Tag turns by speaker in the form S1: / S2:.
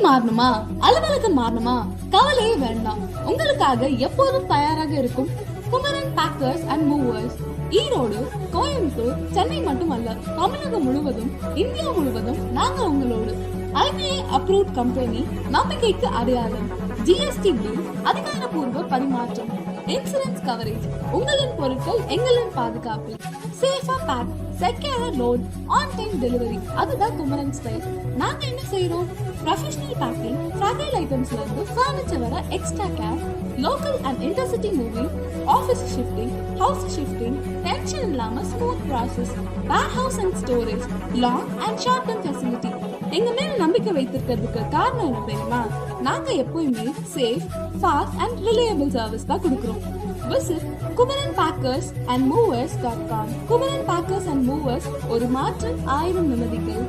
S1: மாறணுமா, அலுவலகம் மாறணுமா, கவலையே வேண்டாம். உங்களுக்காக எப்போதும் தயாராக இருக்கும் Kumaran packers and movers. Erode, Coimbatore, Chennai மட்டுமல்ல, தமிழகம் முழுவதும், இந்தியா முழுவதும் நாங்க உங்களோடு. IBA அப்ரூவ்ட் கம்பெனி, நம்பிக்கைக்கு அடையாளம். GST பில், அதிகாரப்பூர்வ பரிமாற்றம், இன்சூரன்ஸ் கவரேஜ், உங்களின் பொருட்கள் எங்களின் பாதுகாப்பு, சேஃபா pack, secure load, on time delivery. அதுதான் குமரன் ஸ்டைல். நாங்க என்ன செய்யறோம்? ப்ரொஃபஷனல் பேக்கிங், ஃப்ராஜைல் ஐட்டம்ஸ்ல இருந்து ஃபர்னிச்சர் வர extra care, local and intercity moving, office shifting, house shifting, tension இல்லாம smooth process, warehouse and storage, long and short term facility. எங்க மேல நம்பிக்கை வைத்திருக்கிறதுக்கு காரணம் என்ன தெரியுமா? நாங்க எப்பவுமே safe, fast and reliable service தான் கொடுக்குறோம். Visit kumaranpackersandmovers.com. Kumaran packers and movers, ஒரு மாற்றம் 1000 நிம்மதிகள்.